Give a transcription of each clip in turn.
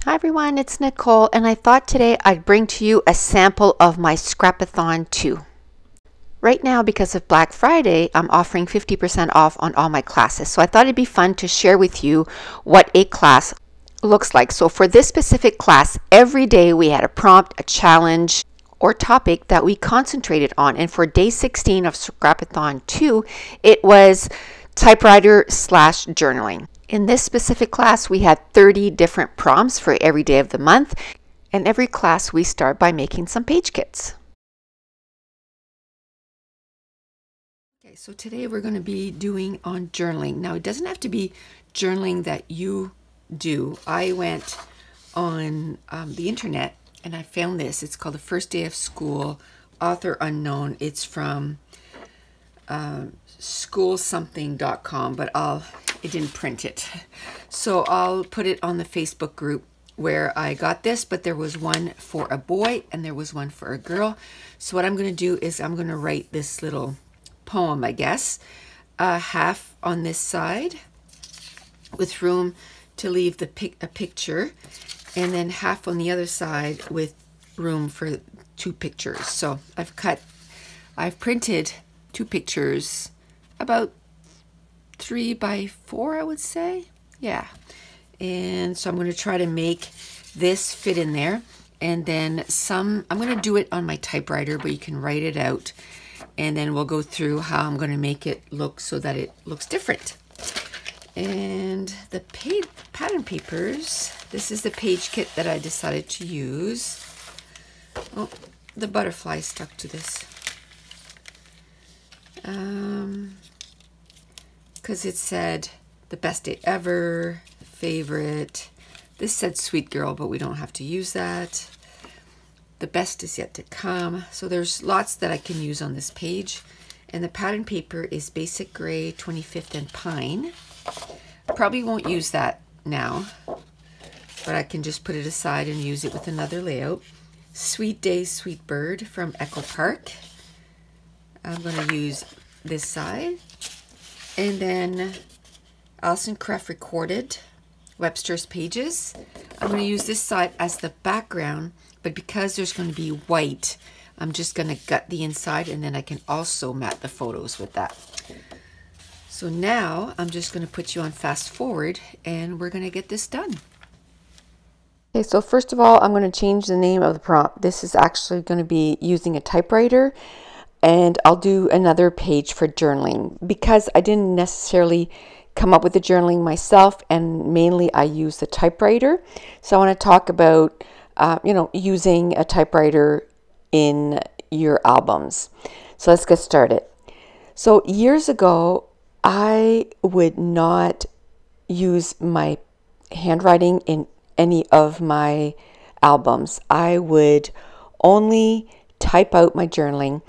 Hi everyone, it's Nicole, and I thought today I'd bring to you a sample of my Scrap-a-thon 2. Right now, because of Black Friday, I'm offering 50% off on all my classes. So I thought it'd be fun to share with you what a class looks like. So for this specific class, every day we had a prompt, a challenge, or topic that we concentrated on. And for day 16 of Scrap-a-thon 2, it was typewriter/journaling. In this specific class, we had 30 different prompts for every day of the month, and every class we start by making some page kits. Okay, so today we're going to be doing on journaling. Now, it doesn't have to be journaling that you do. I went on the internet and I found this. It's called The First Day of School, author unknown. It's from schoolsomething.com, but it didn't print it. So I'll put it on the Facebook group where I got this, but there was one for a boy and there was one for a girl. So what I'm going to do is I'm going to write this little poem, I guess, half on this side with room to leave a picture, and then half on the other side with room for 2 pictures. So I've printed 2 pictures, about 3 by 4, I would say. Yeah. And so I'm going to try to make this fit in there. And then I'm going to do it on my typewriter, but you can write it out. And then we'll go through how I'm going to make it look so that it looks different. And the pattern papers, this is the page kit that I decided to use. Oh, the butterfly stuck to this. Because it said the best day ever, favorite. This said sweet girl, but we don't have to use that. The best is yet to come. So there's lots that I can use on this page. And the pattern paper is basic gray, 25th and pine. Probably won't use that now, but I can just put it aside and use it with another layout. Sweet Day, Sweet Bird from Echo Park. I'm going to use this side. And then Alison Cruft Recorded, Webster's Pages. I'm going to use this side as the background, but because there's going to be white, I'm just going to gut the inside, and then I can also mat the photos with that. So now I'm just going to put you on fast forward, and we're going to get this done. Okay, so first of all, I'm going to change the name of the prompt. This is actually going to be using a typewriter. And I'll do another page for journaling because I didn't necessarily come up with the journaling myself, and mainly I use the typewriter. So I want to talk about, using a typewriter in your albums. So let's get started. So years ago, I would not use my handwriting in any of my albums. I would only type out my journaling.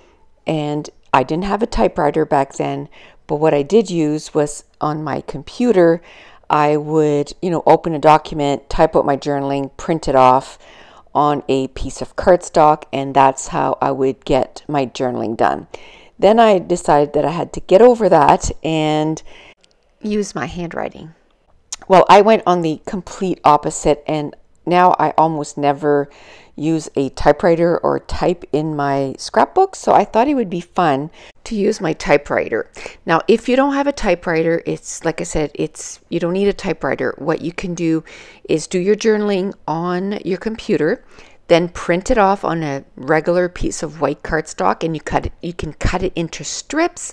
And I didn't have a typewriter back then, but what I did use was on my computer. I would, open a document, type out my journaling, print it off on a piece of cardstock, and that's how I would get my journaling done. Then I decided that I had to get over that and use my handwriting. Well, I went on the complete opposite, and now I almost never use a typewriter or type in my scrapbook, so I thought it would be fun to use my typewriter. Now, if you don't have a typewriter, it's like I said, you don't need a typewriter. What you can do is do your journaling on your computer, then print it off on a regular piece of white cardstock, and you can cut it into strips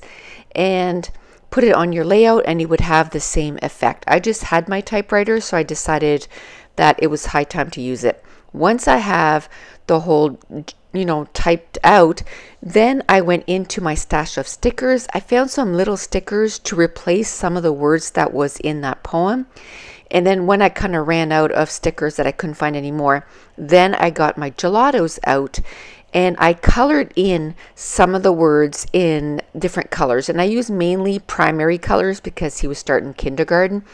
and put it on your layout, and it would have the same effect. I just had my typewriter, so I decided that it was high time to use it. Once I have the whole, typed out, then I went into my stash of stickers. I found some little stickers to replace some of the words that was in that poem. And then when I kind of ran out of stickers that I couldn't find anymore, then I got my gelatos out and I colored in some of the words in different colors. And I used mainly primary colors because he was starting kindergarten.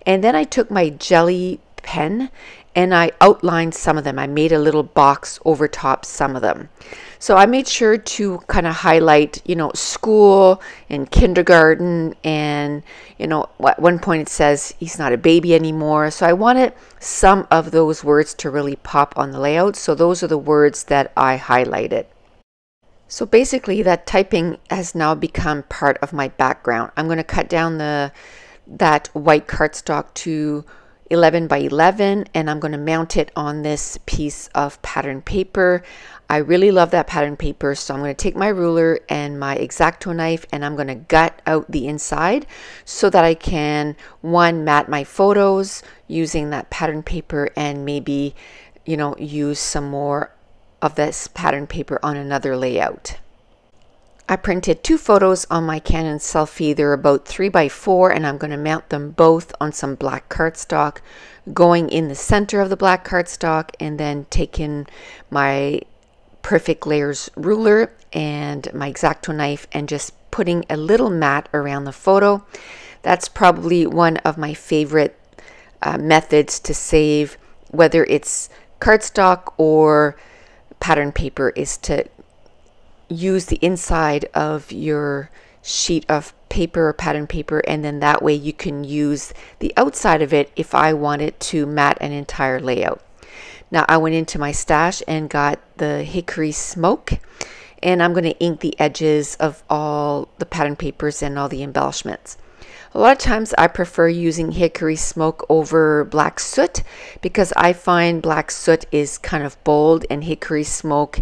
And then I took my jelly pen and I outlined some of them. I made a little box over top some of them. So I made sure to kind of highlight, school and kindergarten, and, at one point it says he's not a baby anymore. So I wanted some of those words to really pop on the layout. So those are the words that I highlighted. So basically that typing has now become part of my background. I'm going to cut down that white cardstock to 11 by 11, and I'm going to mount it on this piece of pattern paper. I really love that pattern paper, so I'm going to take my ruler and my X-Acto knife, and I'm going to gut out the inside so that I can, one, mat my photos using that pattern paper, and maybe, use some more of this pattern paper on another layout. I printed 2 photos on my Canon Selfie. They're about 3 by 4, and I'm going to mount them both on some black cardstock, going in the center of the black cardstock, and then taking my Perfect Layers ruler and my X-Acto knife and just putting a little mat around the photo. That's probably one of my favorite methods to save, whether it's cardstock or pattern paper, is to use the inside of your sheet of paper or pattern paper, and then that way you can use the outside of it if I wanted to mat an entire layout. Now I went into my stash and got the hickory smoke, and I'm going to ink the edges of all the pattern papers and all the embellishments. A lot of times I prefer using hickory smoke over black soot because I find black soot is kind of bold and hickory smoke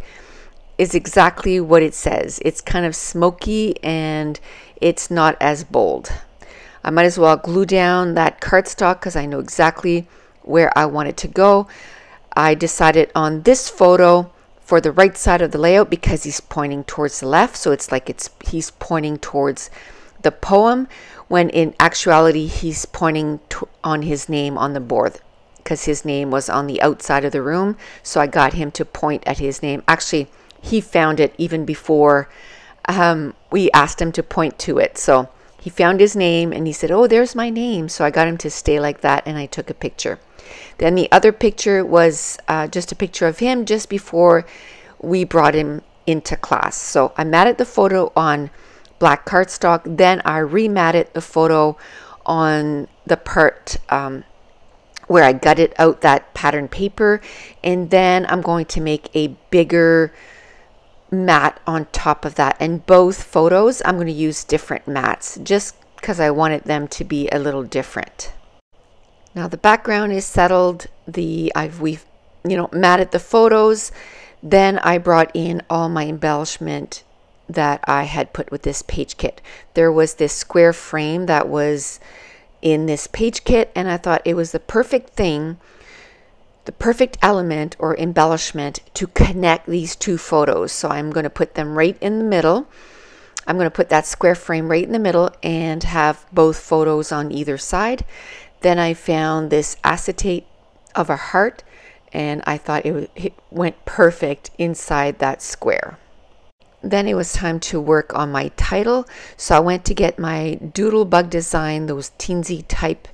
is exactly what it says. It's kind of smoky and it's not as bold. I might as well glue down that cardstock because I know exactly where I want it to go. I decided on this photo for the right side of the layout because he's pointing towards the left, so it's like he's pointing towards the poem, when in actuality he's pointing on his name on the board because his name was on the outside of the room. So I got him to point at his name. Actually, he found it even before we asked him to point to it. So he found his name and he said, "Oh, there's my name." So I got him to stay like that, and I took a picture. Then the other picture was just a picture of him just before we brought him into class. So I matted the photo on black cardstock, then I rematted the photo on the part where I gutted out that pattern paper, and then I'm going to make a bigger mat on top of that. And both photos I'm going to use different mats just because I wanted them to be a little different. Now the background is settled. We've matted the photos. Then I brought in all my embellishment that I had put with this page kit. There was this square frame that was in this page kit, and I thought it was the perfect thing, the perfect element or embellishment to connect these 2 photos. So I'm going to put them right in the middle. I'm going to put that square frame right in the middle and have both photos on either side. Then I found this acetate of a heart, and I thought it went perfect inside that square. Then it was time to work on my title. So I went to get my Doodlebug design, those teensy type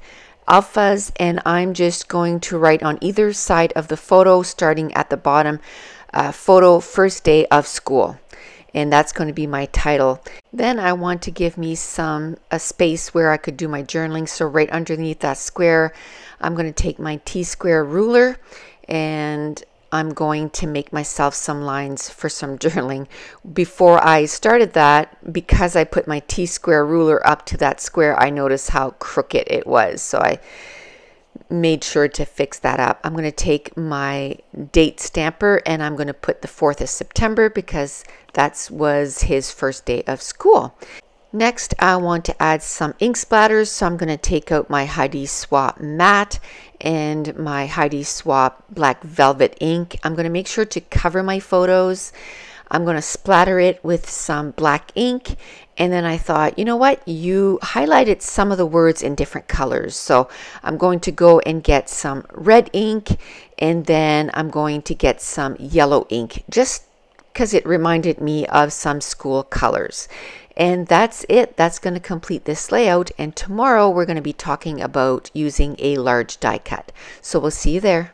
alphas, and I'm just going to write on either side of the photo, starting at the bottom, photo first day of school. And that's going to be my title. Then I want to give me a space where I could do my journaling. So right underneath that square, I'm going to take my T-square ruler, and I'm going to make myself some lines for some journaling. Before I started that, because I put my T-square ruler up to that square, I noticed how crooked it was. So I made sure to fix that up. I'm going to take my date stamper and I'm going to put the 4th of September because that was his first day of school. Next, I want to add some ink splatters, so I'm going to take out my Heidi Swapp matte and my Heidi Swapp black velvet ink. I'm going to make sure to cover my photos. I'm going to splatter it with some black ink, and then I thought, you know what, you highlighted some of the words in different colors, so I'm going to go and get some red ink, and then I'm going to get some yellow ink, just because it reminded me of some school colors. And that's it. That's going to complete this layout. And tomorrow we're going to be talking about using a large die cut. So we'll see you there.